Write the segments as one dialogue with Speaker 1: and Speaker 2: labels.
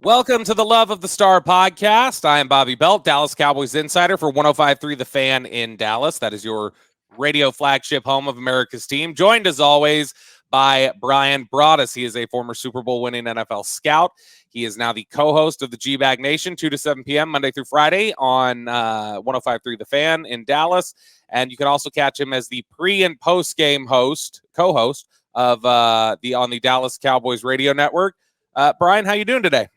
Speaker 1: Welcome to the Love of the Star podcast. I am Bobby Belt, Dallas Cowboys insider for 105.3 The Fan in Dallas. That is your radio flagship home of America's team. Joined as always by Brian Broaddus. He is a former Super Bowl winning NFL scout. He is now the co-host of the G-Bag Nation, 2 to 7 p.m. Monday through Friday on 105.3 The Fan in Dallas. And you can also catch him as the pre- and post-game co-host of on the Dallas Cowboys radio network. Brian, how you doing today?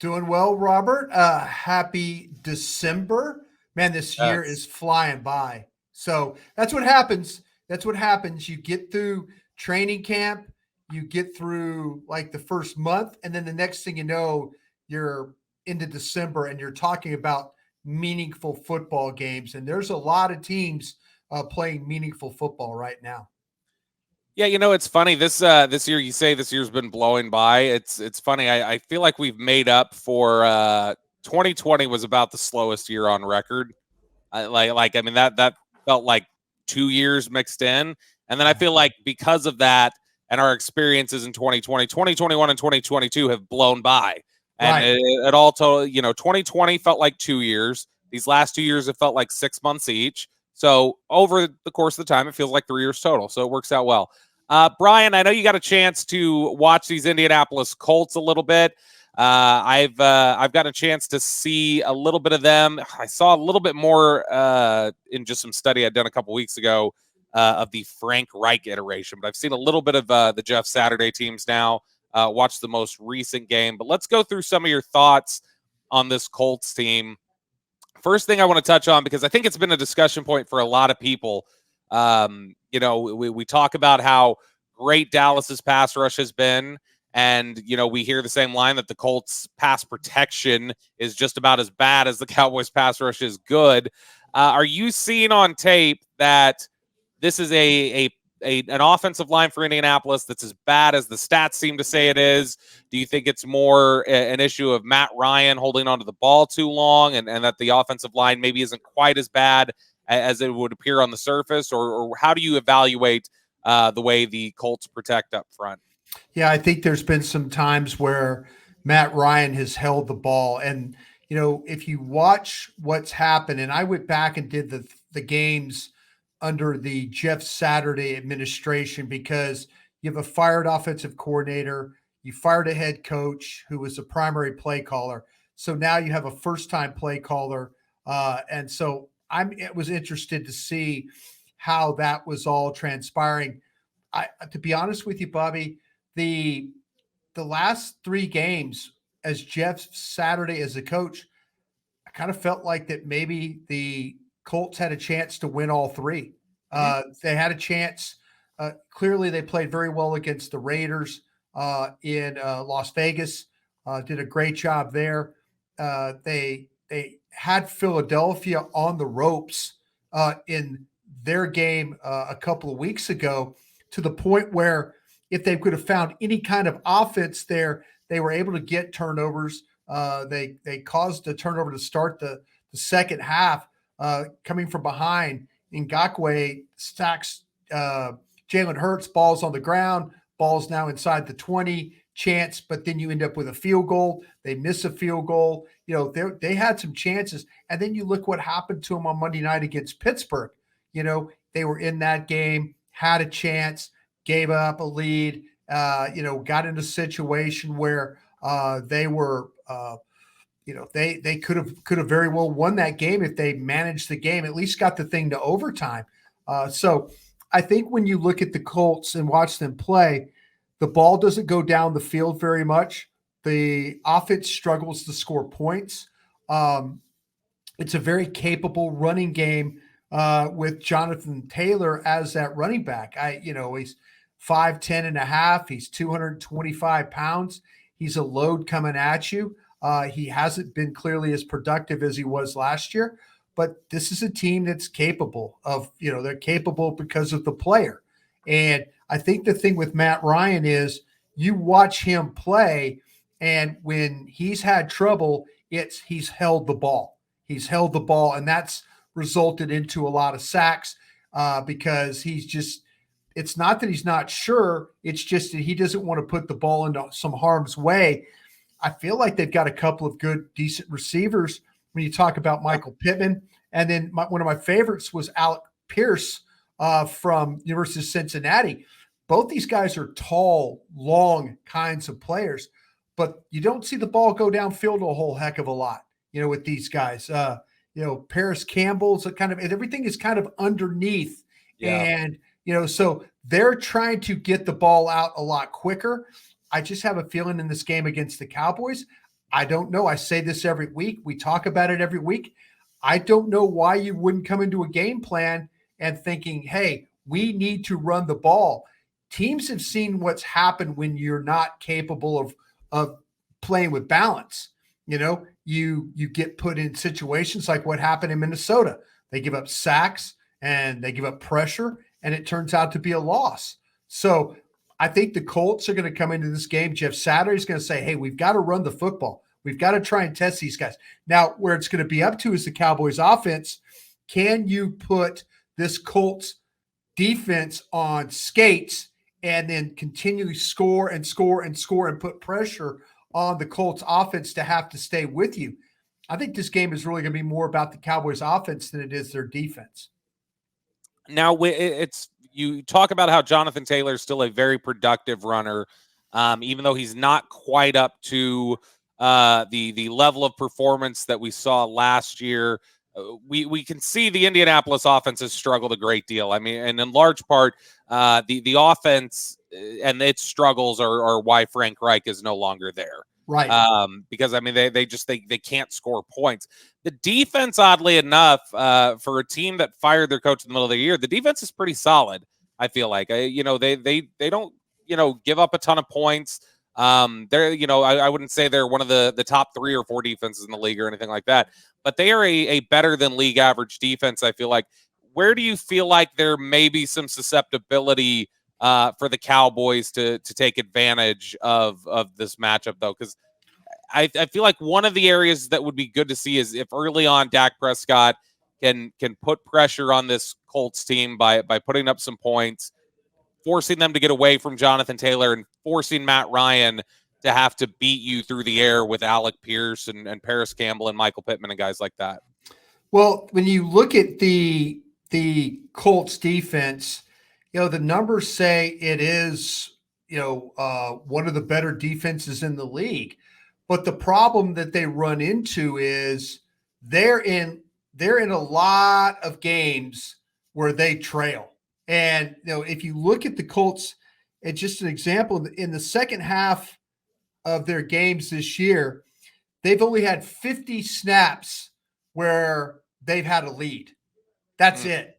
Speaker 2: Doing well, Robert. Happy December. Man, this year is flying by. So that's what happens. That's what happens. You get through training camp, you get through like the first month, and then the next thing you know, you're into December and you're talking about meaningful football games. And there's a lot of teams playing meaningful football right now.
Speaker 1: Yeah, it's funny. This year, you say this year's been blowing by. It's funny. I feel like we've made up for 2020 was about the slowest year on record. I mean that felt like 2 years mixed in, and then I feel like because of that and our experiences in 2020, 2021, and 2022 have blown by, and
Speaker 2: Right.
Speaker 1: it all total. 2020 felt like 2 years. These last 2 years have felt like 6 months each. So over the course of the time, it feels like 3 years total. So it works out well. Brian, I know you got a chance to watch these Indianapolis Colts a little bit. I've got a chance to see a little bit of them. I saw a little bit more in just some study I'd done a couple weeks ago of the Frank Reich iteration, but I've seen a little bit of the Jeff Saturday teams now. Watched the most recent game, but let's go through some of your thoughts on this Colts team. First thing I want to touch on, because I think it's been a discussion point for a lot of people. We talk about how great Dallas's pass rush has been. And, we hear the same line that the Colts pass protection is just about as bad as the Cowboys pass rush is good. Are you seeing on tape that this is an offensive line for Indianapolis that's as bad as the stats seem to say it is? Do you think it's more an issue of Matt Ryan holding onto the ball too long and that the offensive line maybe isn't quite as bad as it would appear on the surface? Or how do you evaluate the way the Colts protect up front?
Speaker 2: Yeah, I think there's been some times where Matt Ryan has held the ball. And, if you watch what's happened, and I went back and did the games under the Jeff Saturday administration, because you have a fired offensive coordinator, you fired a head coach who was a primary play caller. So now you have a first-time play caller. And so it was interested to see how that was all transpiring. To be honest with you, Bobby, the last 3 games as Jeff Saturday as a coach, I kind of felt like that maybe the Colts had a chance to win all 3. They had a chance. Clearly, they played very well against the Raiders in Las Vegas. Did a great job there. They had Philadelphia on the ropes in their game a couple of weeks ago, to the point where if they could have found any kind of offense there, they were able to get turnovers. They caused a turnover to start the second half, coming from behind. Ngakoue stacks Jalen Hurts, balls on the ground, balls now inside the 20, chance, but then you end up with a field goal. They miss a field goal. They had some chances. And then you look what happened to them on Monday night against Pittsburgh. They were in that game, had a chance, gave up a lead, got in a situation where they were, they could have very well won that game if they managed the game, at least got the thing to overtime. So I think when you look at the Colts and watch them play, the ball doesn't go down the field very much. The offense struggles to score points. It's a very capable running game with Jonathan Taylor as that running back. He's 5'10 and a half. He's 225 pounds. He's a load coming at you. He hasn't been clearly as productive as he was last year, but this is a team that's capable of, they're capable because of the player. And I think the thing with Matt Ryan is you watch him play, and when he's had trouble, he's held the ball. He's held the ball, and that's resulted into a lot of sacks because it's not that he's not sure. It's just that he doesn't want to put the ball into some harm's way. I feel like they've got a couple of good, decent receivers when you talk about Michael Pittman. And then one of my favorites was Alec Pierce from University of Cincinnati. Both these guys are tall, long kinds of players, but you don't see the ball go downfield a whole heck of a lot, with these guys. Paris Campbell's kind of, and everything is kind of underneath.
Speaker 1: Yeah.
Speaker 2: And, so they're trying to get the ball out a lot quicker. I just have a feeling in this game against the Cowboys, I don't know. I say this every week. We talk about it every week. I don't know why you wouldn't come into a game plan and thinking, hey, we need to run the ball. Teams have seen what's happened when you're not capable of playing with balance. You get put in situations like what happened in Minnesota. They give up sacks and they give up pressure, and it turns out to be a loss. So I think the Colts are going to come into this game. Jeff Saturday is going to say, hey, we've got to run the football. We've got to try and test these guys. Now, where it's going to be up to is the Cowboys offense. Can you put this Colts defense on skates and then continually score and score and score and put pressure on the Colts offense to have to stay with you? I think this game is really going to be more about the Cowboys offense than it is their defense.
Speaker 1: Now, you talk about how Jonathan Taylor is still a very productive runner, even though he's not quite up to the level of performance that we saw last year. We can see the Indianapolis offense has struggled a great deal. I mean, and in large part, the offense and its struggles are why Frank Reich is no longer there.
Speaker 2: Right.
Speaker 1: Because I mean, they can't score points. The defense, oddly enough, for a team that fired their coach in the middle of the year, the defense is pretty solid. I feel like they don't give up a ton of points. They're I wouldn't say they're one of the top 3 or 4 defenses in the league or anything like that, but they are a better than league average defense. I feel like. Where do you feel like there may be some susceptibility for the Cowboys to take advantage of this matchup, though? Because I feel like one of the areas that would be good to see is if early on Dak Prescott can put pressure on this Colts team by putting up some points, forcing them to get away from Jonathan Taylor and forcing Matt Ryan to have to beat you through the air with Alec Pierce and Paris Campbell and Michael Pittman and guys like that.
Speaker 2: Well, when you look at the Colts defense, the numbers say it is, one of the better defenses in the league. But the problem that they run into is they're in a lot of games where they trail. And, if you look at the Colts, it's just an example, in the second half of their games this year, they've only had 50 snaps where they've had a lead. That's it.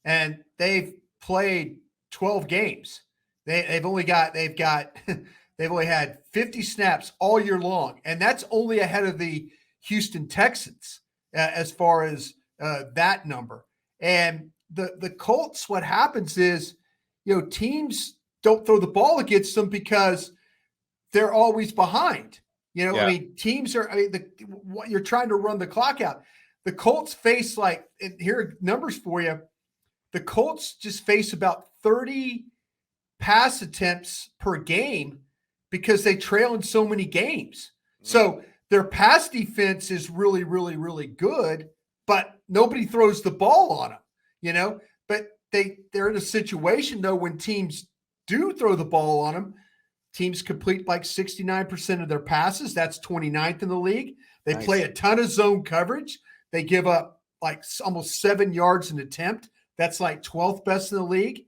Speaker 2: And they've played 12 games. They've only had 50 snaps all year long. And that's only ahead of the Houston Texans as far as that number. And the Colts, what happens is, teams don't throw the ball against them because they're always behind. Yeah. I mean, teams are, you're trying to run the clock out. The Colts face and here are numbers for you. The Colts just face about 30 pass attempts per game because they trail in so many games. So their pass defense is really, really, really good, but nobody throws the ball on them, But they're in a situation, though, when teams do throw the ball on them, teams complete like 69% of their passes. That's 29th in the league. They play a ton of zone coverage. They give up like almost 7 yards an attempt. That's like 12th best in the league.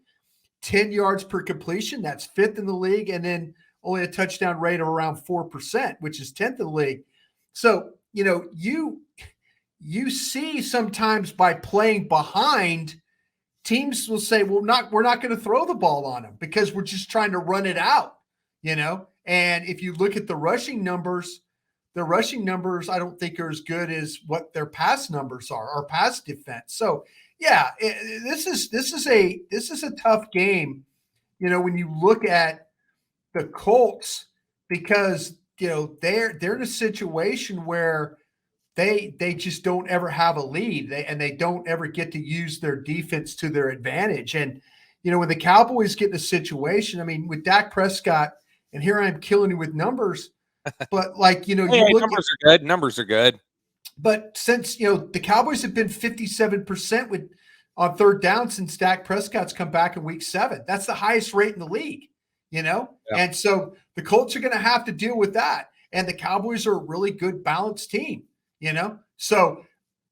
Speaker 2: 10 yards per completion. That's 5th in the league. And then only a touchdown rate of around 4%, which is 10th in the league. So, you see sometimes by playing behind, teams will say, well, we're not going to throw the ball on them because we're just trying to run it out, And if you look at the rushing numbers, I don't think are as good as what their pass numbers are, or pass defense. So, yeah, this is a tough game, when you look at the Colts, because they're in a situation where they just don't ever have a lead, they don't ever get to use their defense to their advantage. And when the Cowboys get in a situation, I mean, with Dak Prescott, and here I am killing you with numbers, But like, you
Speaker 1: Hey,
Speaker 2: look at,
Speaker 1: numbers are good. Numbers are good.
Speaker 2: but since, the Cowboys have been 57% with on third down since Dak Prescott's come back in week 7. That's the highest rate in the league.
Speaker 1: Yeah.
Speaker 2: And so the Colts are going to have to deal with that. And the Cowboys are a really good balanced team. So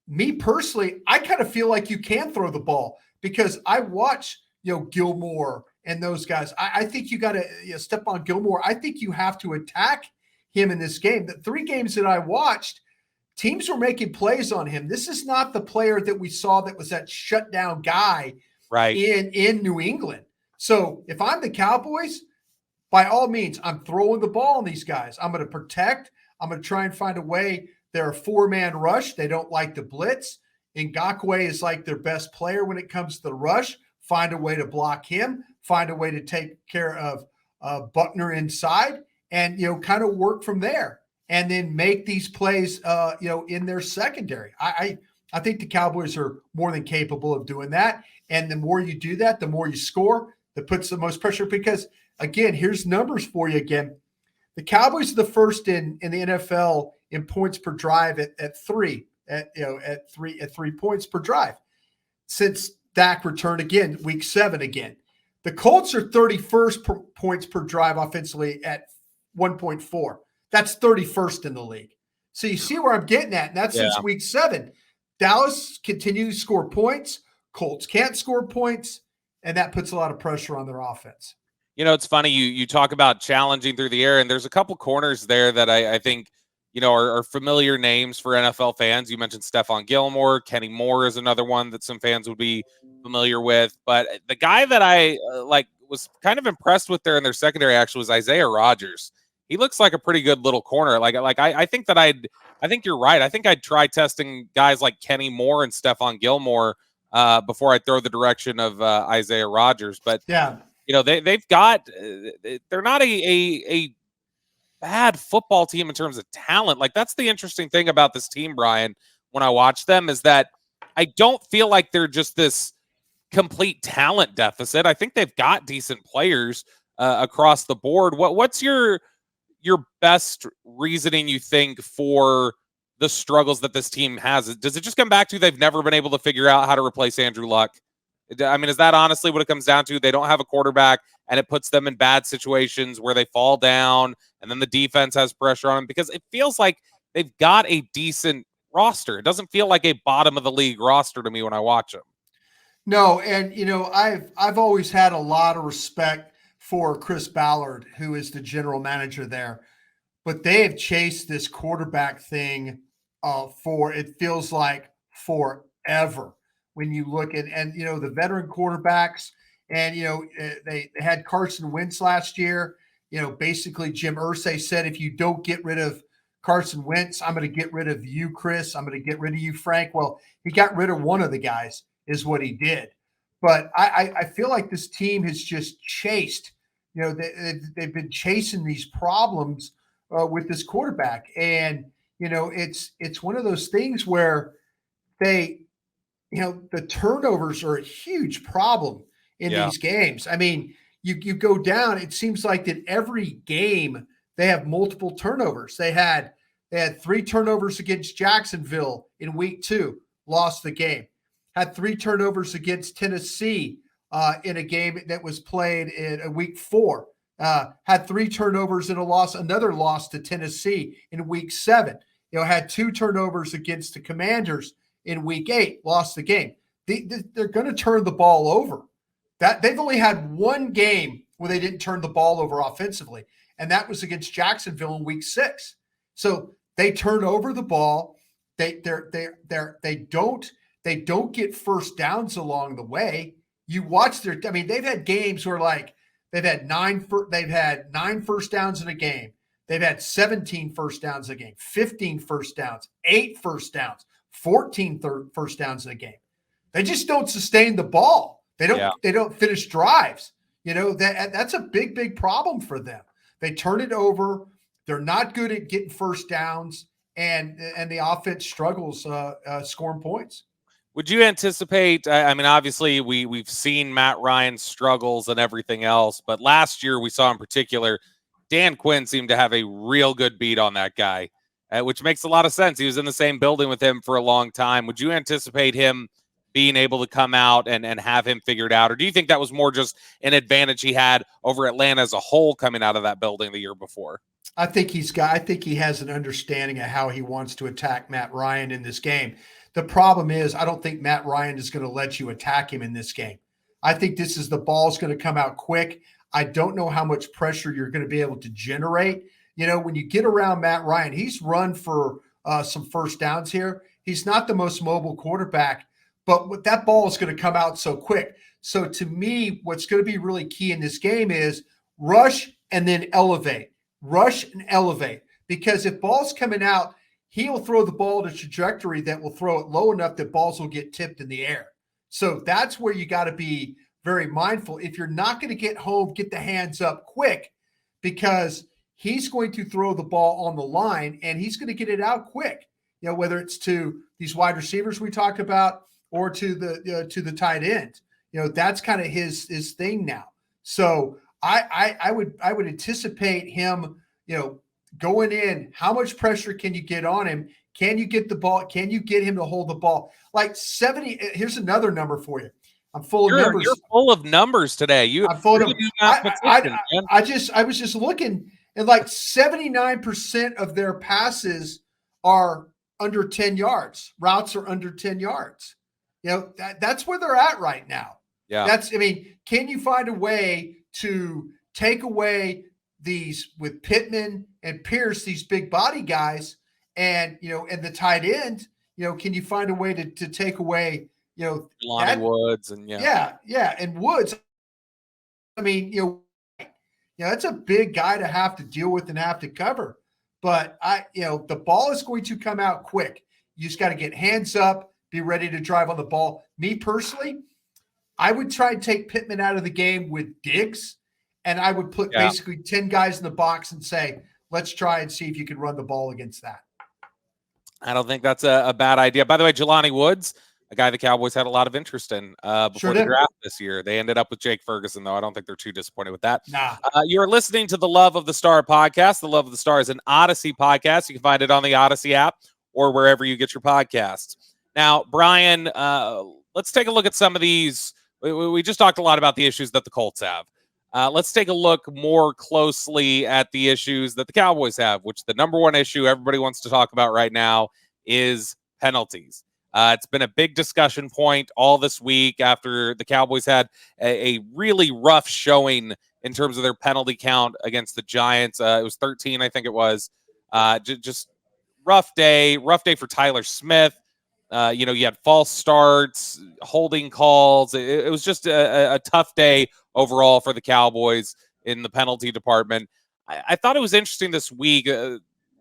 Speaker 2: me personally, I kind of feel like you can throw the ball because I watch, Gilmore and those guys. I think you got to step on Gilmore. I think you have to attack him in this game. The 3 games that I watched, teams were making plays on him. This is not the player that we saw that was that shutdown guy
Speaker 1: Right.
Speaker 2: in New England. So if I'm the Cowboys, by all means, I'm throwing the ball on these guys. I'm going to protect. I'm going to try and find a way. They're a 4-man rush. They don't like the blitz. Ngakoue is like their best player when it comes to the rush. Find a way to block him. Find a way to take care of Buckner inside, and kind of work from there, and then make these plays, in their secondary. I think the Cowboys are more than capable of doing that. And the more you do that, the more you score. That puts the most pressure because, again, here's numbers for you again. The Cowboys are the first in the NFL in points per drive at 3 points per drive since Dak returned again, week 7 again. The Colts are 31st points per drive offensively at 1.4. That's 31st in the league. So you see where I'm getting at, and that's since week 7. Dallas continues to score points. Colts can't score points, and that puts a lot of pressure on their offense.
Speaker 1: It's funny you talk about challenging through the air, and there's a couple corners there that I think are familiar names for NFL fans. You mentioned Stephon Gilmore. Kenny Moore is another one that some fans would be familiar with. But the guy that I was kind of impressed with there in their secondary actually was Isaiah Rodgers. He looks like a pretty good little corner. I think that I think you're right. I think I'd try testing guys like Kenny Moore and Stephon Gilmore before I throw the direction of Isaiah Rodgers. But
Speaker 2: yeah,
Speaker 1: they've got they're not a bad football team in terms of talent. Like, that's the interesting thing about this team, Brian, when I watch them, is that I don't feel like they're just this complete talent deficit. I think they've got decent players across the board. What's your best reasoning, you think, for the struggles that this team has? Does it just come back to they've never been able to figure out how to replace Andrew Luck? I mean, is that honestly what it comes down to? They don't have a quarterback, and it puts them in bad situations where they fall down, and then the defense has pressure on them, because it feels like they've got a decent roster. It doesn't feel like a bottom of the league roster to me when I watch them.
Speaker 2: No, and I've always had a lot of respect for Chris Ballard, who is the general manager there, but they have chased this quarterback thing for, it feels like, forever. When you look at, and the veteran quarterbacks, and they had Carson Wentz last year. Basically Jim Irsay said, if you don't get rid of Carson Wentz, I'm going to get rid of you, Chris. I'm going to get rid of you, Frank. Well, he got rid of one of the guys, is what he did. But I feel like this team has just chased. They've been chasing these problems with this quarterback, and it's one of those things where they. The turnovers are a huge problem in these games. I mean, you go down, it seems like that every game they have multiple turnovers. They had 3 turnovers against Jacksonville in week 2, lost the game. Had 3 turnovers against Tennessee in a game that was played in week 4. Had 3 turnovers in another loss to Tennessee in week 7. Had 2 turnovers against the Commanders in week 8, lost the game. They're going to turn the ball over. That they've only had 1 game where they didn't turn the ball over offensively, and that was against Jacksonville in week 6. So they turn over the ball. They don't get first downs along the way. You watch they've had games where they've had 9 first downs in a game. They've had 17 first downs in a game, 15 first downs, 8 first downs. 14 first downs in a game. They just don't sustain the ball. They don't finish drives. That's a big problem for them. They turn it over. They're not good at getting first downs, and the offense struggles scoring points.
Speaker 1: Would you anticipate? I mean, obviously we've seen Matt Ryan's struggles and everything else, but last year we saw in particular Dan Quinn seemed to have a real good beat on that guy, which makes a lot of sense. He was in the same building with him for a long time. Would you anticipate him being able to come out and have him figured out? Or do you think that was more just an advantage he had over Atlanta as a whole coming out of that building the year before?
Speaker 2: I think he has an understanding of how he wants to attack Matt Ryan in this game. The problem is, I don't think Matt Ryan is going to let you attack him in this game. I think the ball's going to come out quick. I don't know how much pressure you're going to be able to generate. When you get around Matt Ryan, he's run for some first downs here. He's not the most mobile quarterback, but that ball is going to come out so quick. So to me, what's going to be really key in this game is rush and then elevate. Rush and elevate. Because if ball's coming out, he'll throw the ball at a trajectory that will throw it low enough that balls will get tipped in the air. So that's where you got to be very mindful. If you're not going to get home, get the hands up quick, because he's going to throw the ball on the line and he's going to get it out quick. Whether it's to these wide receivers we talked about or to the tight end. That's kind of his thing now. So I would anticipate him, going in. How much pressure can you get on him? Can you get the ball? Can you get him to hold the ball? Like 70. Here's another number for you. I'm full of numbers.
Speaker 1: You're full of numbers today.
Speaker 2: I'm full of numbers. I was just looking, and like 79% of their passes are under 10 yards. Routes are under 10 yards. That's where they're at right now.
Speaker 1: Yeah.
Speaker 2: Can you find a way to take away these with Pittman and Pierce, these big body guys, and and the tight end? Can you find a way to take away
Speaker 1: Lonnie Woods and
Speaker 2: and Woods? That's a big guy to have to deal with and have to cover. But the ball is going to come out quick. You just got to get hands up, be ready to drive on the ball. Me personally, I would try and take Pittman out of the game with Diggs, and I would put basically 10 guys in the box and say, let's try and see if you can run the ball against that.
Speaker 1: I don't think that's a bad idea. By the way, Jelani Woods, a guy the Cowboys had a lot of interest in before the draft this year. They ended up with Jake Ferguson, though. I don't think they're too disappointed with that.
Speaker 2: Nah.
Speaker 1: You're listening to the Love of the Star podcast. The Love of the Star is an Odyssey podcast. You can find it on the Odyssey app or wherever you get your podcasts. Now, Brian, let's take a look at some of these. We just talked a lot about the issues that the Colts have. Let's take a look more closely at the issues that the Cowboys have, which the number one issue everybody wants to talk about right now is penalties. It's been a big discussion point all this week after the Cowboys had a really rough showing in terms of their penalty count against the Giants. It was 13, I think it was. Just rough day for Tyler Smith. You had false starts, holding calls. It was just a tough day overall for the Cowboys in the penalty department. I thought it was interesting this week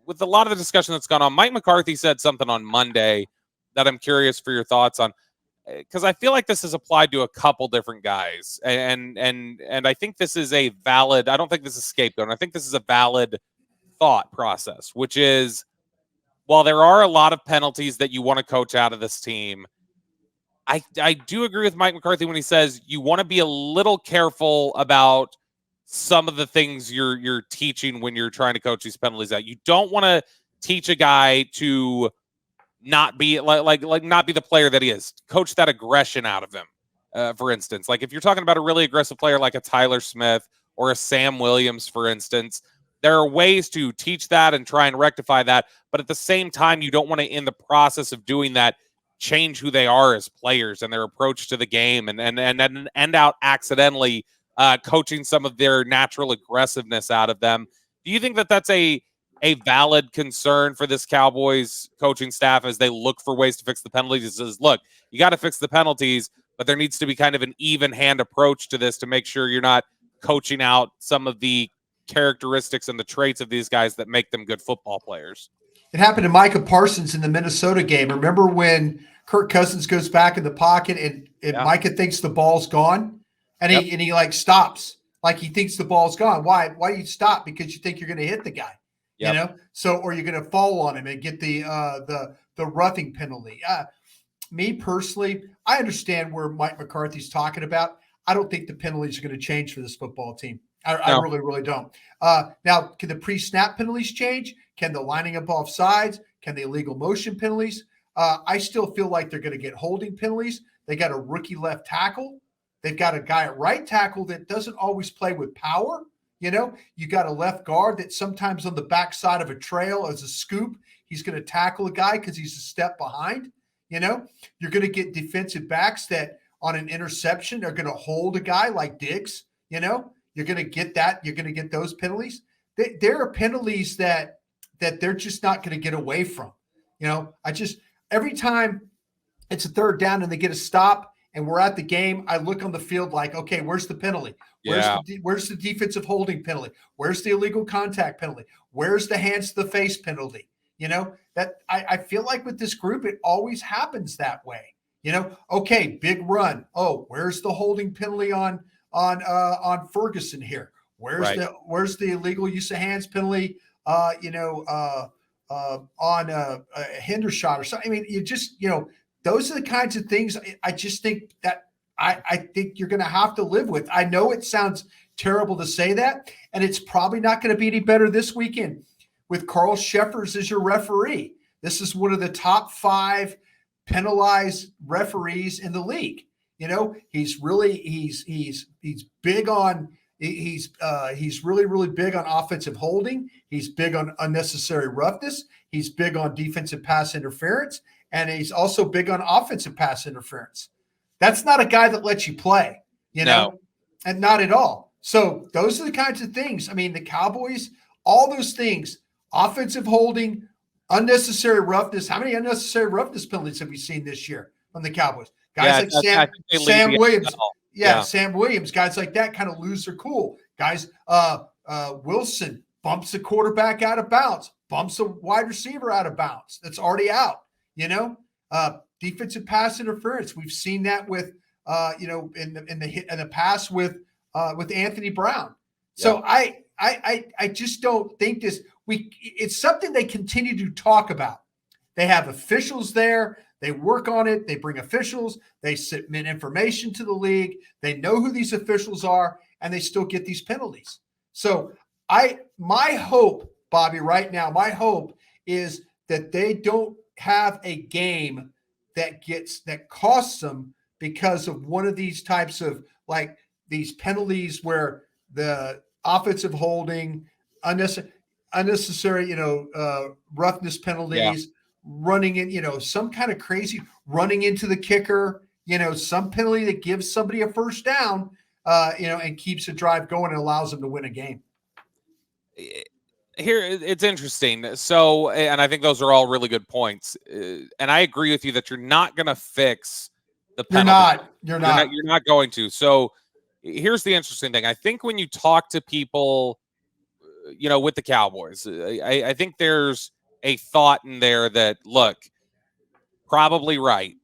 Speaker 1: with a lot of the discussion that's gone on. Mike McCarthy said something on Monday that I'm curious for your thoughts on, because I feel like this is applied to a couple different guys, and I think this is a valid. I don't think this is scapegoat. I think this is a valid thought process, which is, while there are a lot of penalties that you want to coach out of this team, I do agree with Mike McCarthy when he says you want to be a little careful about some of the things you're teaching when you're trying to coach these penalties out. You don't want to teach a guy to not be like not be the player that he is. Coach that aggression out of him. For instance, like if you're talking about a really aggressive player like a Tyler Smith or a Sam Williams, for instance, there are ways to teach that and try and rectify that. But at the same time, you don't want to, in the process of doing that, change who they are as players and their approach to the game and end out accidentally coaching some of their natural aggressiveness out of them. Do you think that that's a valid concern for this Cowboys coaching staff as they look for ways to fix the penalties? It says, look, you got to fix the penalties, but there needs to be kind of an even hand approach to this to make sure you're not coaching out some of the characteristics and the traits of these guys that make them good football players.
Speaker 2: It happened to Micah Parsons in the Minnesota game. Remember when Kirk Cousins goes back in the pocket and Micah thinks the ball's gone and he like stops, like he thinks the ball's gone. Why do you stop? Because you think you're going to hit the guy. So, or you're going to fall on him and get the roughing penalty. Me personally, I understand where Mike McCarthy's talking about. I don't think the penalties are going to change for this football team. I
Speaker 1: No.
Speaker 2: really, really don't. Now, can the pre-snap penalties change? Can the lining up off sides? Can the illegal motion penalties? I still feel like they're going to get holding penalties. They got a rookie left tackle. They've got a guy at right tackle that doesn't always play with power. You got a left guard that sometimes on the backside of a trail as a scoop, he's going to tackle a guy because he's a step behind. You're going to get defensive backs that on an interception are going to hold a guy like Diggs. You're going to get that. You're going to get those penalties. There are penalties that they're just not going to get away from. Every time it's a third down and they get a stop and we're at the game, I look on the field like, okay, where's the penalty? Where's the defensive holding penalty? Where's the illegal contact penalty? Where's the hands to the face penalty? That I feel like with this group, it always happens that way. Okay, big run. Oh, where's the holding penalty on Ferguson here? Where's the illegal use of hands penalty? On a Hendershot or something. I mean, those are the kinds of things I just think that I think you're going to have to live with. I know it sounds terrible to say that, and it's probably not going to be any better this weekend with Carl Sheffers as your referee. This is one of the top 5 penalized referees in the league. He's big on he's really, really big on offensive holding. He's big on unnecessary roughness. He's big on defensive pass interference, and he's also big on offensive pass interference. That's not a guy that lets you play,
Speaker 1: No.
Speaker 2: And not at all. So those are the kinds of things. I mean, the Cowboys, all those things, offensive holding, unnecessary roughness. How many unnecessary roughness penalties have we seen this year from the Cowboys? Guys like Sam Williams. Yeah, Sam Williams, guys like that kind of lose their cool. Guys, Wilson bumps the quarterback out of bounds, bumps a wide receiver out of bounds that's already out. Defensive pass interference. We've seen that with in the past with Anthony Brown. So I just don't think it's something they continue to talk about. They have officials there. They work on it. They bring officials. They submit information to the league. They know who these officials are, and they still get these penalties. So my hope, Bobby, right now, my hope is that they don't have a game that costs them because of one of these types of like these penalties where the offensive holding, unnecessary, roughness penalties, running in, some kind of crazy running into the kicker, some penalty that gives somebody a first down, and keeps a drive going and allows them to win a game.
Speaker 1: Here, it's interesting. So, and I think those are all really good points. And I agree with you that you're not going to fix the penalty.
Speaker 2: You're not
Speaker 1: going to. So here's the interesting thing. I think when you talk to people, with the Cowboys, I think there's a thought in there that, look, probably right.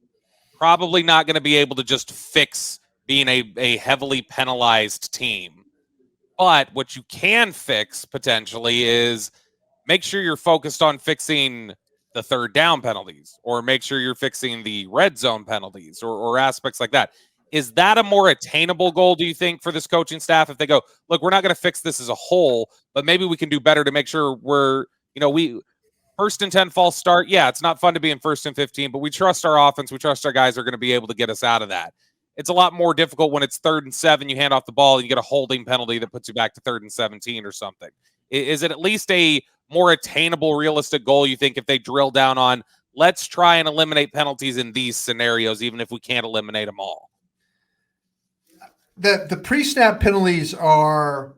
Speaker 1: Probably not going to be able to just fix being a heavily penalized team. But what you can fix potentially is make sure you're focused on fixing the third down penalties, or make sure you're fixing the red zone penalties, or aspects like that. Is that a more attainable goal, do you think, for this coaching staff? If they go, look, we're not going to fix this as a whole, but maybe we can do better to make sure we're, we first and 10 false start. Yeah, it's not fun to be in first and 15, but we trust our offense. We trust our guys are going to be able to get us out of that. It's a lot more difficult when it's 3rd and 7, you hand off the ball, and you get a holding penalty that puts you back to 3rd and 17 or something. Is it at least a more attainable, realistic goal, you think, if they drill down on, let's try and eliminate penalties in these scenarios, even if we can't eliminate them all?
Speaker 2: The pre-snap penalties are,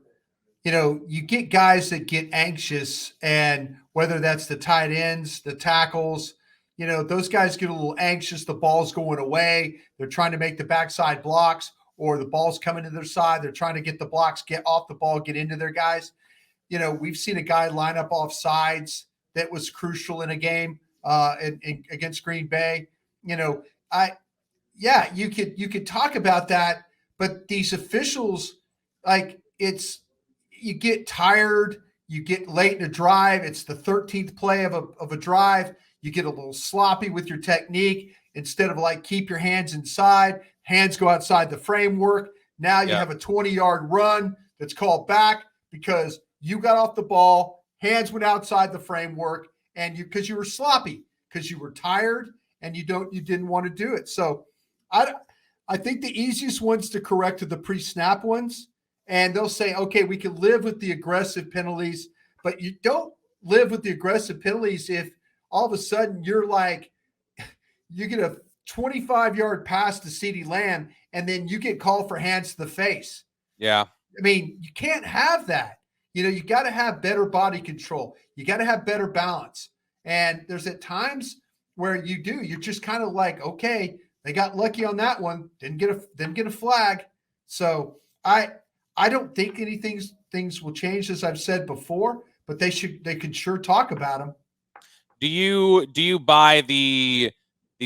Speaker 2: you get guys that get anxious, and whether that's the tight ends, the tackles, those guys get a little anxious. The ball's going away. They're trying to make the backside blocks, or the ball's coming to their side. They're trying to get the blocks, get off the ball, get into their guys. We've seen a guy line up off sides that was crucial in a game against Green Bay. You could talk about that, but these officials, you get tired. You get late in a drive. It's the 13th play of a drive. You get a little sloppy with your technique. Instead of keep your hands inside, hands go outside the framework. Now you have a 20-yard run. that's called back because you got off the ball, hands went outside the framework, and because you were sloppy, because you were tired, and you didn't want to do it. So I think the easiest ones to correct are the pre-snap ones, and they'll say, okay, we can live with the aggressive penalties, but you don't live with the aggressive penalties if all of a sudden you're like, you get a 25-yard pass to CeeDee Lamb, and then you get called for hands to the face.
Speaker 1: Yeah.
Speaker 2: I mean, you can't have that. You got to have better body control. You got to have better balance. And there's at times where you're just kind of like, okay, they got lucky on that one. Didn't get a flag. So I don't think things will change, as I've said before, but they could sure talk about them.
Speaker 1: Do you buy the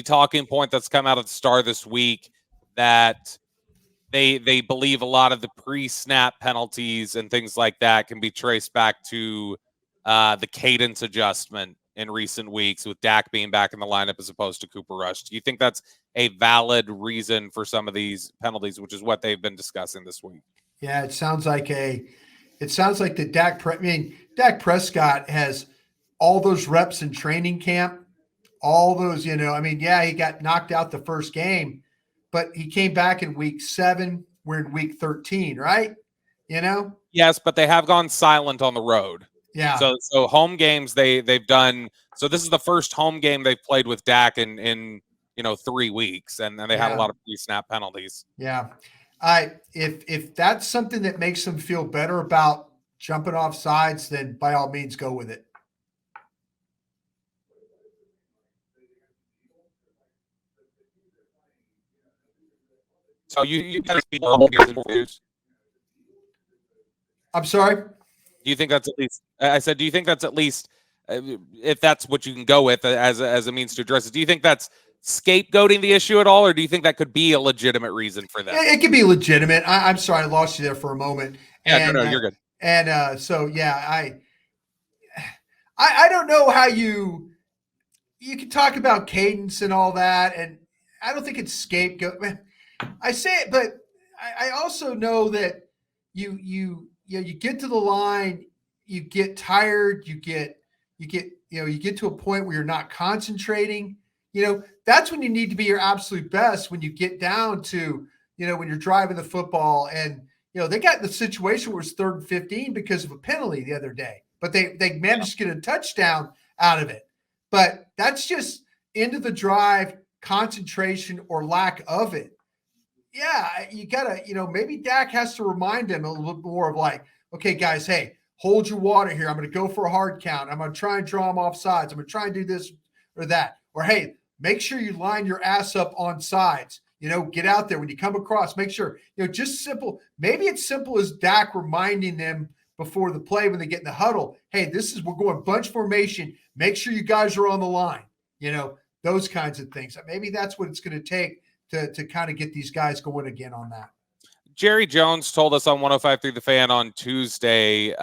Speaker 1: talking point that's come out of the Star this week that they believe a lot of the pre-snap penalties and things like that can be traced back to the cadence adjustment in recent weeks with Dak being back in the lineup as opposed to Cooper Rush? Do you think that's a valid reason for some of these penalties, which is what they've been discussing this week?
Speaker 2: Yeah, it sounds like the Dak Prescott has all those reps in training camp, all those, he got knocked out the first game, but he came back in week 7. We're in week 13, right?
Speaker 1: Yes, but they have gone silent on the road.
Speaker 2: Yeah.
Speaker 1: So home games they've done. So this is the first home game they've played with Dak in 3 weeks, and they had a lot of pre-snap penalties.
Speaker 2: Yeah. If that's something that makes them feel better about jumping off sides, then by all means go with it.
Speaker 1: So you guys be double years.
Speaker 2: I'm sorry?
Speaker 1: Do you think that's at least? I said, do you think that's at least, if that's what you can go with as a means to address it? Do you think that's scapegoating the issue at all, or do you think that could be a legitimate reason for that?
Speaker 2: It could be legitimate. I'm sorry, I lost you there for a moment.
Speaker 1: Yeah, no, you're good.
Speaker 2: And so yeah, I don't know how you can talk about cadence and all that, and I don't think it's scapegoat. I say it, but I also know that you get to the line, you get tired, you get to a point where you're not concentrating. That's when you need to be your absolute best, when you get down to, when you're driving the football. And they got in the situation where it's 3rd and 15 because of a penalty the other day, but they managed to get a touchdown out of it. But that's just end of the drive concentration or lack of it. Yeah, you gotta, maybe Dak has to remind them a little bit more of like, okay, guys, hey, hold your water here. I'm going to go for a hard count. I'm going to try and draw them off sides. I'm going to try and do this or that. Or, hey, make sure you line your ass up on sides. Get out there when you come across. Make sure, just simple. Maybe it's simple as Dak reminding them before the play when they get in the huddle. Hey, we're going bunch formation. Make sure you guys are on the line. Those kinds of things. Maybe that's what it's going to take to kind of get these guys going again on that.
Speaker 1: Jerry Jones told us on 105.3 The Fan on Tuesday,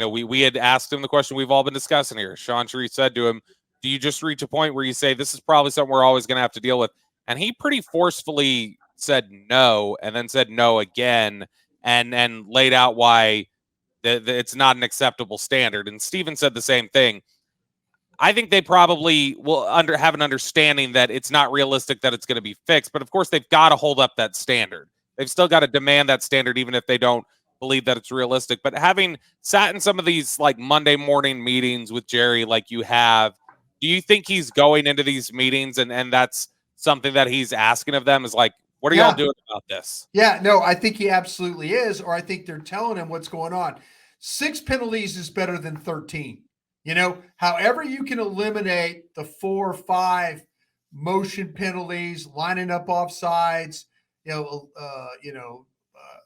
Speaker 1: we had asked him the question we've all been discussing here. Sean Sharif said to him, do you just reach a point where you say, this is probably something we're always going to have to deal with? And he pretty forcefully said no, and then said no again, and laid out why it's not an acceptable standard. And Steven said the same thing. I think they probably will have an understanding that it's not realistic that it's going to be fixed. But of course, they've got to hold up that standard. They've still got to demand that standard, even if they don't believe that it's realistic. But having sat in some of these like Monday morning meetings with Jerry, like you have, do you think he's going into these meetings and that's something that he's asking of them is like, what are y'all doing about this?
Speaker 2: Yeah, no, I think he absolutely is. Or I think they're telling him what's going on. 6 penalties is better than 13. However you can eliminate the 4 or 5 motion penalties, lining up off sides,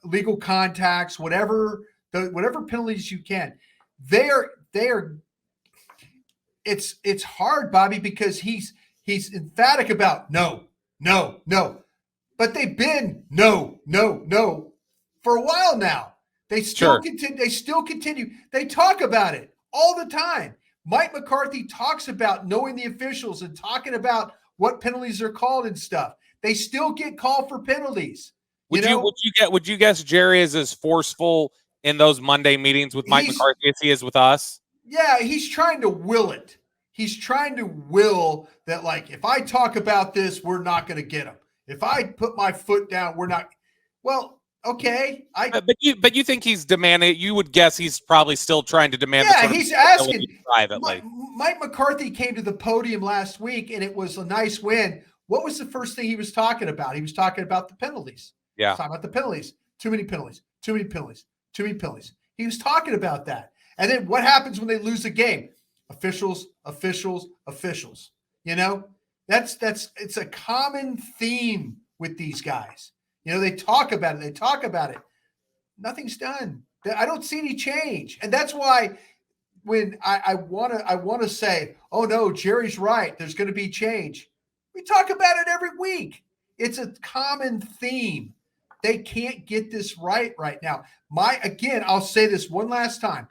Speaker 2: legal contacts, whatever penalties you can. They are. It's hard, Bobby, because he's emphatic about no, but they've been no for a while now. They still continue. They still continue. They talk about it all the time. Mike McCarthy talks about knowing the officials and talking about what penalties are called and stuff. They still get called for penalties.
Speaker 1: Would you guess Jerry is as forceful in those Monday meetings with Mike McCarthy as he is with us?
Speaker 2: Yeah, he's trying to will it. He's trying to will that, like, if I talk about this, we're not going to get him. If I put my foot down, we're not. Well, okay.
Speaker 1: But you think he's demanding? You would guess he's probably still trying to demand.
Speaker 2: Yeah, he's asking
Speaker 1: privately.
Speaker 2: Mike McCarthy came to the podium last week, and it was a nice win. What was the first thing he was talking about? He was talking about the penalties.
Speaker 1: Yeah,
Speaker 2: talking about the penalties. Too many penalties. Too many penalties. Too many penalties. He was talking about that. And then what happens when they lose a game? Officials, officials, officials. You know, it's a common theme with these guys. You know, they talk about it. They talk about it. Nothing's done. I don't see any change, and that's why when I want to say, oh no, Jerry's right. There's going to be change. We talk about it every week. It's a common theme. They can't get this right now. I'll say this one last time.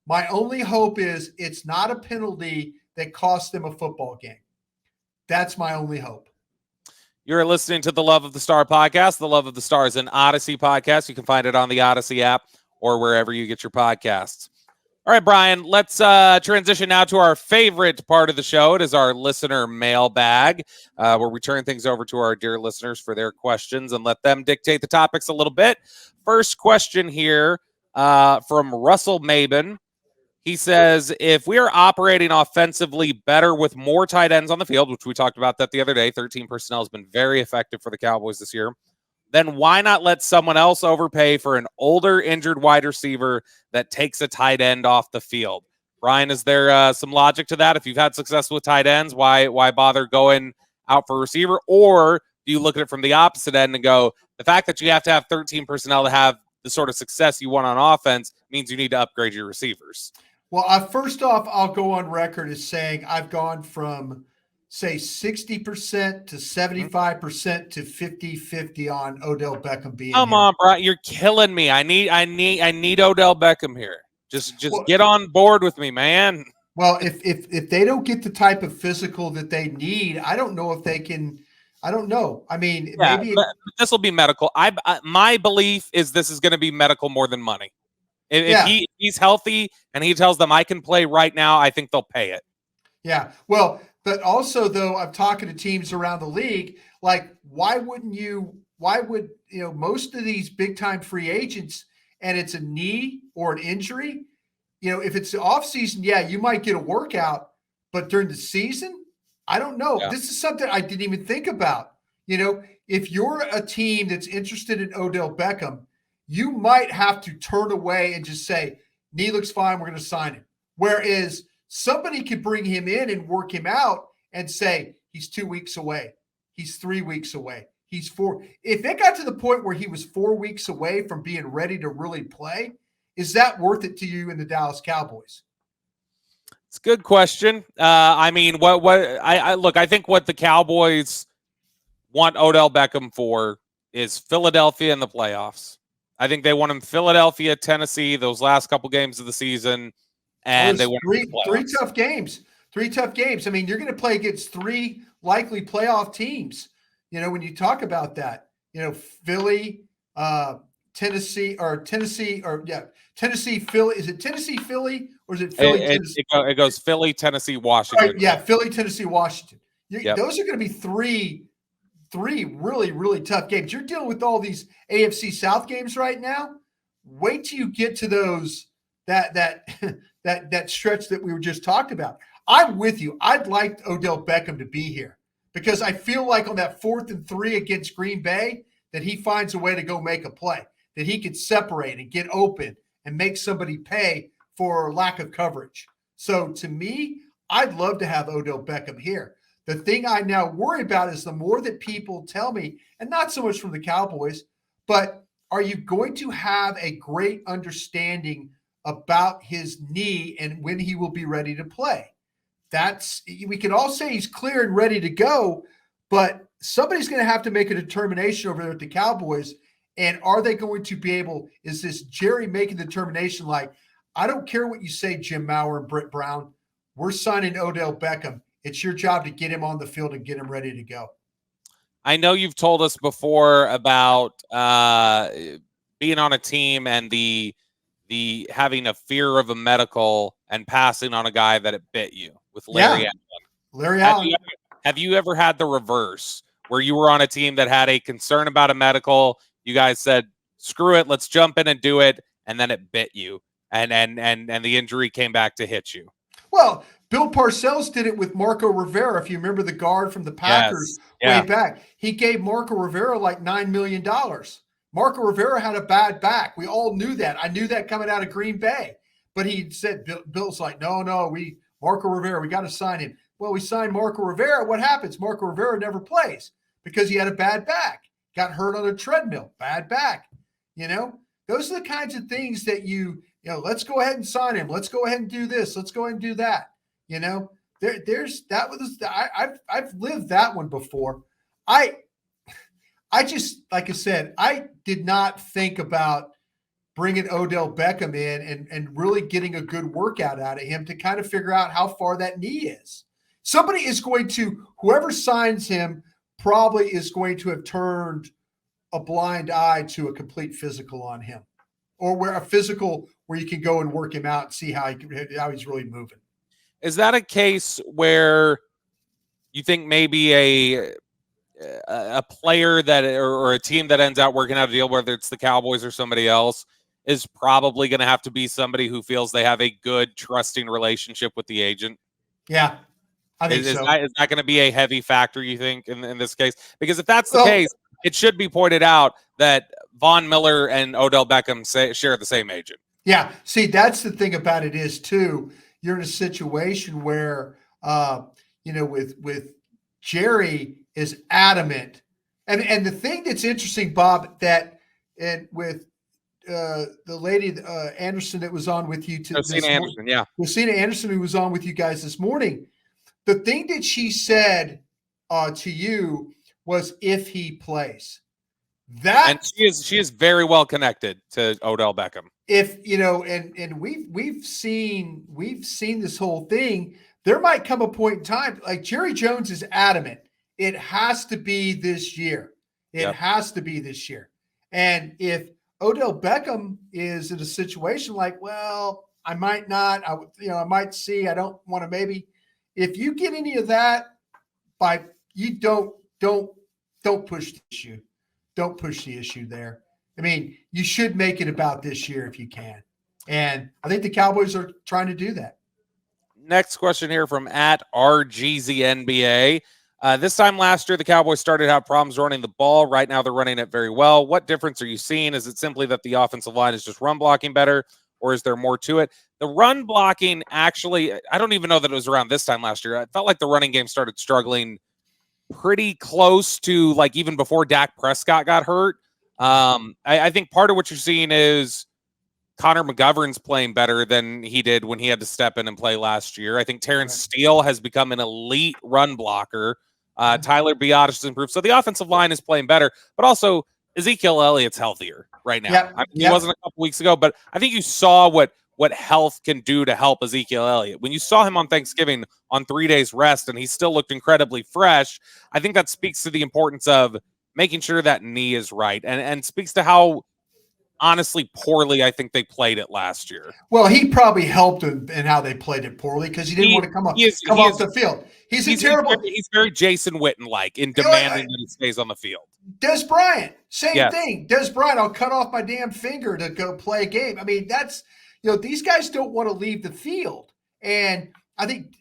Speaker 2: My only hope is it's not a penalty that costs them a football game. That's my only hope.
Speaker 1: You're listening to the Love of the Star podcast. The Love of the Star is an Odyssey podcast. You can find it on the Odyssey app or wherever you get your podcasts. All right, Brian, let's transition now to our favorite part of the show. It is our listener mailbag, where we turn things over to our dear listeners for their questions and let them dictate the topics a little bit. First question here from Russell Maben. He says, if we are operating offensively better with more tight ends on the field, which we talked about that the other day, 13 personnel has been very effective for the Cowboys this year, then why not let someone else overpay for an older, injured wide receiver that takes a tight end off the field? Brian, is there some logic to that? If you've had success with tight ends, why bother going out for a receiver? Or do you look at it from the opposite end and go, the fact that you have to have 13 personnel to have the sort of success you want on offense means you need to upgrade your receivers?
Speaker 2: Well, first off, I'll go on record as saying I've gone from, say, 60% to 75% to 50-50 on Odell Beckham being
Speaker 1: Come
Speaker 2: here.
Speaker 1: on, Brian, you're killing me. I need Odell Beckham here. Just get on board with me, man.
Speaker 2: Well, if they don't get the type of physical that they need, I don't know if they can. I don't know. I mean, maybe
Speaker 1: this will be medical. My belief is this is going to be medical more than money. If he's healthy and he tells them I can play right now, I think they'll pay it.
Speaker 2: Yeah. Well, but also though, I'm talking to teams around the league. Like, why would most of these big time free agents, and it's a knee or an injury, if it's the off season, yeah, you might get a workout, but during the season, I don't know. Yeah. This is something I didn't even think about. If you're a team that's interested in Odell Beckham, you might have to turn away and just say, knee looks fine, we're going to sign him. Whereas somebody could bring him in and work him out and say, he's 2 weeks away. He's 3 weeks away. He's 4. If it got to the point where he was 4 weeks away from being ready to really play, is that worth it to you in the Dallas Cowboys?
Speaker 1: It's a good question. I mean, I think what the Cowboys want Odell Beckham for is Philadelphia in the playoffs. I think they want him Philadelphia, Tennessee, those last couple games of the season, and they want
Speaker 2: three tough games. 3 tough games. I mean, you're going to play against 3 likely playoff teams. When you talk about that, Philly, Tennessee, Tennessee, Philly. Is it Tennessee, Philly, or is it Philly?
Speaker 1: It goes Philly, Tennessee, Washington.
Speaker 2: Right, yeah, Philly, Tennessee, Washington. Those are going to be three really, really tough games. You're dealing with all these AFC South games right now. Wait till you get to those that stretch that we were just talking about. I'm with you. I'd like Odell Beckham to be here because I feel like on that 4th and 3 against Green Bay that he finds a way to go make a play, that he could separate and get open and make somebody pay for lack of coverage. So to me, I'd love to have Odell Beckham here. The thing I now worry about is the more that people tell me, and not so much from the Cowboys, but are you going to have a great understanding about his knee and when he will be ready to play? We can all say he's clear and ready to go, but somebody's going to have to make a determination over there at the Cowboys. And are they going to be able, is this Jerry making the determination like, I don't care what you say, Jim Maurer and Britt Brown, we're signing Odell Beckham. It's your job to get him on the field and get him ready to go.
Speaker 1: I know you've told us before about being on a team and the the having a fear of a medical and passing on a guy that it bit you with Larry
Speaker 2: Yeah,
Speaker 1: Allen.
Speaker 2: Larry Allen.
Speaker 1: Have you ever had the reverse where you were on a team that had a concern about a medical? You guys said, "Screw it, let's jump in and do it," and then it bit you, and the injury came back to hit you.
Speaker 2: Well, Bill Parcells did it with Marco Rivera. If you remember the guard from the Packers
Speaker 1: Yes,
Speaker 2: way
Speaker 1: yeah,
Speaker 2: back, he gave Marco Rivera like $9 million. Marco Rivera had a bad back. We all knew that. I knew that coming out of Green Bay. But he said, Bill's like, no, Marco Rivera, we got to sign him. Well, we signed Marco Rivera. What happens? Marco Rivera never plays because he had a bad back, got hurt on a treadmill, bad back. Those are the kinds of things that let's go ahead and sign him. Let's go ahead and do this. Let's go ahead and do that. There's that was I've lived that one before. I just, like I said, I did not think about bringing Odell Beckham in and really getting a good workout out of him to kind of figure out how far that knee is. Somebody is going to, whoever signs him probably is going to have turned a blind eye to a complete physical on him, or where a physical where you can go and work him out and see how he's really moving.
Speaker 1: Is that a case where you think maybe a player that or a team that ends out working out a deal, whether it's the Cowboys or somebody else, is probably going to have to be somebody who feels they have a good, trusting relationship with the agent?
Speaker 2: Yeah, I think so.
Speaker 1: Is that going to be a heavy factor, you think, in this case? Because if that's the
Speaker 2: Well,
Speaker 1: case, it should be pointed out that Von Miller and Odell Beckham share the same agent.
Speaker 2: Yeah. See, that's the thing about it is, too, you're in a situation where, with Jerry is adamant. And the thing that's interesting, Bob, and with the lady Anderson that was on with you
Speaker 1: Cena Anderson, yeah.
Speaker 2: Lucina Anderson, who was on with you guys this morning, the thing that she said to you was if he plays.
Speaker 1: And she is very well connected to Odell Beckham.
Speaker 2: If and we've seen this whole thing. There might come a point in time, like Jerry Jones is adamant, it has to be this year. It has to be this year. And if Odell Beckham is in a situation like, well, I might not, I might see, I don't want to maybe. If you get any of that, you don't push the issue. Don't push the issue there. I mean, you should make it about this year if you can. And I think the Cowboys are trying to do that.
Speaker 1: Next question here from @RGZNBA. This time last year, the Cowboys started to have problems running the ball. Right now, they're running it very well. What difference are you seeing? Is it simply that the offensive line is just run blocking better, or is there more to it? The run blocking, actually, I don't even know that it was around this time last year. I felt like the running game started struggling pretty close to like even before Dak Prescott got hurt. I think part of what you're seeing is Connor McGovern's playing better than he did when he had to step in and play last year. I think Terrence Steele has become an elite run blocker. Tyler Biadasz has improved. So the offensive line is playing better, but also Ezekiel Elliott's healthier right now. He wasn't a couple weeks ago, but I think you saw what health can do to help Ezekiel Elliott. When you saw him on Thanksgiving on 3 days rest and he still looked incredibly fresh, I think that speaks to the importance of making sure that knee is right and speaks to how honestly poorly I think they played it last year.
Speaker 2: Well, he probably helped in how they played it poorly because he didn't want to come off the field. He's
Speaker 1: very Jason Witten-like in demanding that he stays on the field.
Speaker 2: Des Bryant, same thing. Des Bryant, I'll cut off my damn finger to go play a game. I mean, that's these guys don't want to leave the field. And I think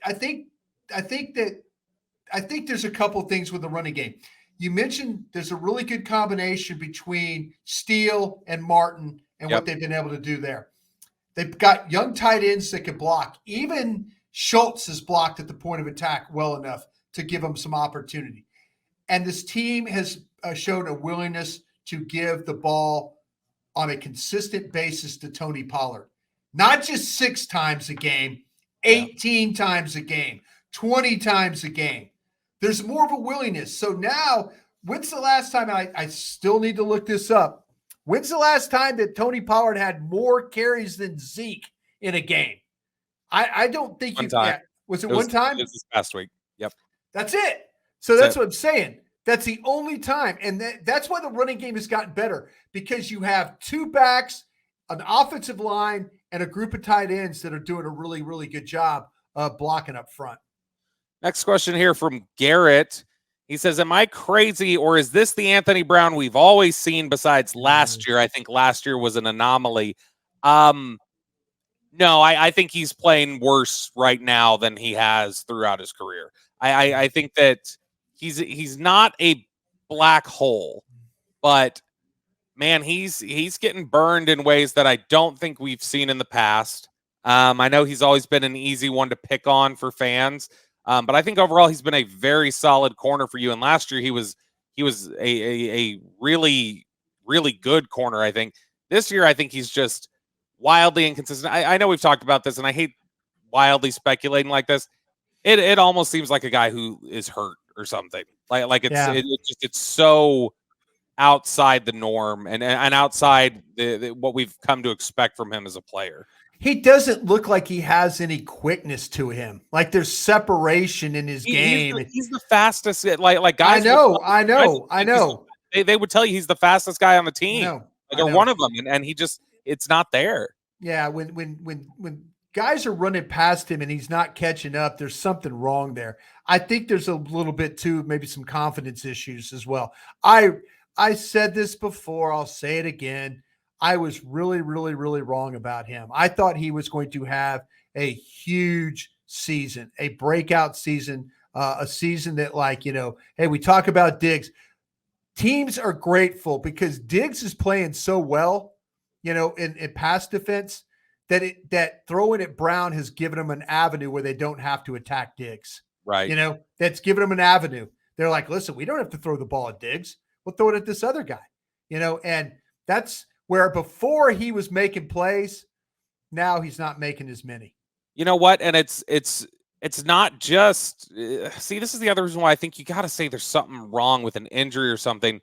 Speaker 2: there's a couple of things with the running game. You mentioned there's a really good combination between Steele and Martin and what they've been able to do there. They've got young tight ends that can block. Even Schultz has blocked at the point of attack well enough to give them some opportunity. And this team has shown a willingness to give the ball on a consistent basis to Tony Pollard. Not just 6 times a game, 18 times a game, 20 times a game. There's more of a willingness. So now, when's the last time, and I still need to look this up, when's the last time that Tony Pollard had more carries than Zeke in a game? I don't think
Speaker 1: one time.
Speaker 2: Was it one time?
Speaker 1: It was this past week. Yep.
Speaker 2: That's it. So that's what I'm saying. That's the only time. And that's why the running game has gotten better, because you have 2 backs an offensive line and a group of tight ends that are doing a really, really good job blocking up front.
Speaker 1: Next question here from Garrett. He says, am I crazy, or is this the Anthony Brown we've always seen besides last year? I think last year was an anomaly. No, I think he's playing worse right now than he has throughout his career. I think that he's not a black hole, but man, he's getting burned in ways that I don't think we've seen in the past. I know he's always been an easy one to pick on for fans, but I think overall he's been a very solid corner for you. And last year he was a really, really good corner. I think this year I think he's just wildly inconsistent. I know we've talked about this, and I hate wildly speculating like this. It almost seems like a guy who is hurt or something. Like it's so outside the norm and outside what we've come to expect from him as a player.
Speaker 2: He doesn't look like he has any quickness to him. Like there's separation in his game.
Speaker 1: He's the fastest. Like guys.
Speaker 2: I know.
Speaker 1: They would tell you he's the fastest guy on the team. Or one of them, and he just it's not there.
Speaker 2: Yeah, when guys are running past him and he's not catching up, there's something wrong there. I think there's a little bit too, maybe some confidence issues as well. I said this before, I'll say it again. I was really, really, really wrong about him. I thought he was going to have a huge season, a breakout season, a season that, like, hey, we talk about Diggs. Teams are grateful because Diggs is playing so well, in pass defense that throwing at Brown has given them an avenue where they don't have to attack Diggs.
Speaker 1: Right.
Speaker 2: That's given them an avenue. They're like, listen, we don't have to throw the ball at Diggs. We'll throw it at this other guy, and that's where before he was making plays. Now he's not making as many.
Speaker 1: You know what? And it's not just see, this is the other reason why I think you got to say there's something wrong with an injury or something.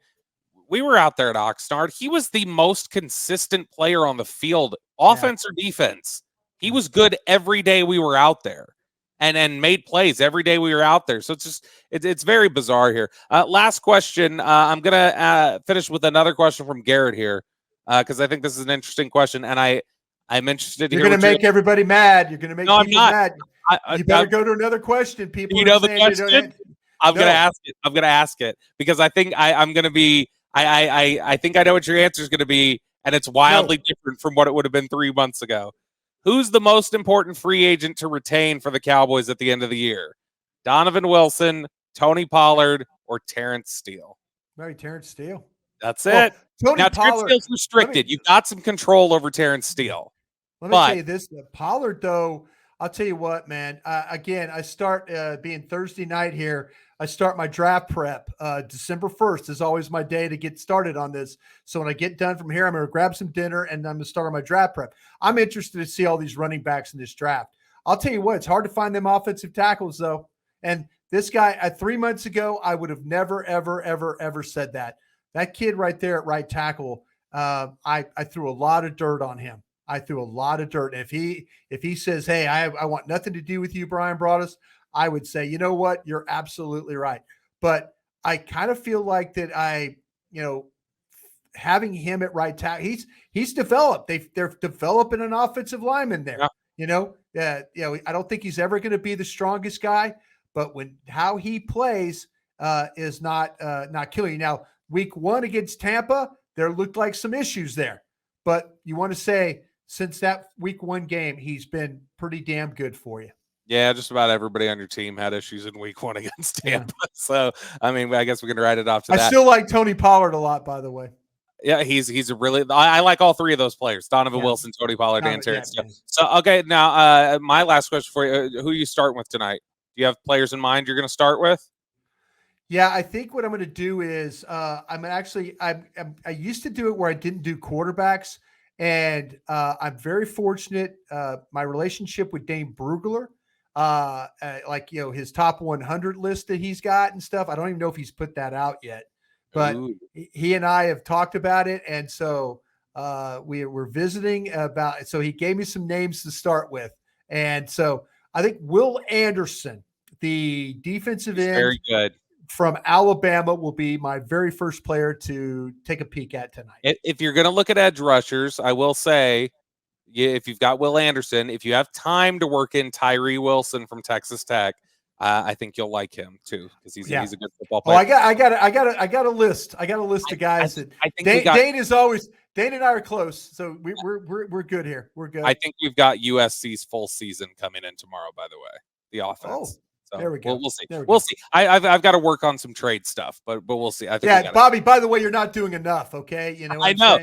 Speaker 1: We were out there at Oxnard. He was the most consistent player on the field, offense or defense. He was good every day we were out there and made plays every day we were out there. So it's very bizarre here. Last question. I'm going to finish with another question from Garrett here because I think this is an interesting question. And I'm interested to
Speaker 2: hear. You're going to make everybody mad. You're going to make people mad. You better go to another question. People,
Speaker 1: the question? I'm going to ask it because I think I'm going to be. I think I know what your answer is going to be, and it's wildly different from what it would have been 3 months ago. Who's the most important free agent to retain for the Cowboys at the end of the year? Donovan Wilson, Tony Pollard, or Terrence Steele?
Speaker 2: Maybe Terrence Steele.
Speaker 1: That's it.
Speaker 2: Now,
Speaker 1: Terrence Steele's restricted. You've got some control over Terrence Steele.
Speaker 2: Let me tell you this. Pollard, though, I'll tell you what, man. Again, I start being Thursday night here. I start my draft prep. December 1st is always my day to get started on this. So when I get done from here, I'm going to grab some dinner and I'm going to start on my draft prep. I'm interested to see all these running backs in this draft. I'll tell you what, it's hard to find them offensive tackles, though. And this guy, 3 months ago, I would have never, ever, ever, ever said that. That kid right there at right tackle, I threw a lot of dirt on him. I threw a lot of dirt. If he says, hey, I want nothing to do with you, Brian Broaddus, I would say, you know what? You're absolutely right. But I kind of feel like that having him at right tackle, he's developed. They're developing an offensive lineman there. Yeah. I don't think he's ever going to be the strongest guy, but how he plays is not killing you. Now, week 1 against Tampa, there looked like some issues there. But you want to say since that week 1 game, he's been pretty damn good for you.
Speaker 1: Yeah, just about everybody on your team had issues in week 1 against Tampa. Yeah. So, I mean, I guess we can write it off to that.
Speaker 2: I still like Tony Pollard a lot, by the way.
Speaker 1: Yeah, he's a really – I like all 3 of those players, Donovan Wilson, Tony Pollard, and Terrence Steele. So, okay, now my last question for you, who are you starting with tonight? Do you have players in mind you're going to start with?
Speaker 2: Yeah, I think what I'm going to do is I used to do it where I didn't do quarterbacks, and I'm very fortunate. My relationship with Dane Brugler, his top 100 list that he's got and stuff. I don't even know if he's put that out yet, but he and I have talked about it. And so we're visiting about it. So he gave me some names to start with. And so I think Will Anderson, the defensive end,
Speaker 1: very good.
Speaker 2: from Alabama will be my very first player to take a peek at tonight.
Speaker 1: If you're going to look at edge rushers, I will say, if you've got Will Anderson, if you have time to work in Tyree Wilson from Texas Tech, I think you'll like him too because he's a good football player.
Speaker 2: I got a list. I got a list of guys that Dane is always. Dane and I are close, so we're good here. We're good.
Speaker 1: I think we've got USC's full season coming in tomorrow. By the way, the offense. So
Speaker 2: there we go.
Speaker 1: We'll see. We'll see. I've got to work on some trade stuff, but we'll see. I think
Speaker 2: Bobby. By the way, you're not doing enough. Okay, you know.
Speaker 1: I know.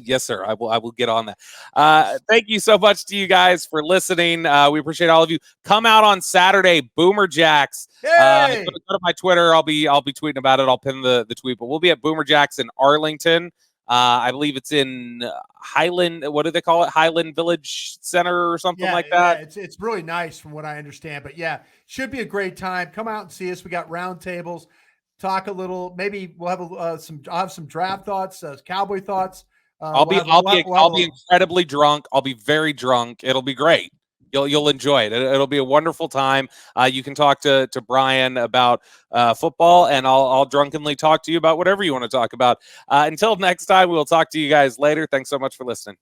Speaker 1: Yes, sir. I will get on that. Thank you so much to you guys for listening. We appreciate all of you. Come out on Saturday, Boomer Jacks.
Speaker 2: Hey!
Speaker 1: Go to my Twitter. I'll be tweeting about it. I'll pin the tweet. But we'll be at Boomer Jacks in Arlington. I believe it's in Highland. What do they call it? Highland Village Center or something like that.
Speaker 2: Yeah, it's really nice from what I understand. But yeah, should be a great time. Come out and see us. We got round tables. Talk a little. Maybe we'll have I'll have some draft thoughts, Cowboy thoughts.
Speaker 1: I'll be incredibly drunk. I'll be very drunk. It'll be great. You'll enjoy it. It'll be a wonderful time. You can talk to Brian about football, and I'll drunkenly talk to you about whatever you want to talk about. Until next time, we'll talk to you guys later. Thanks so much for listening.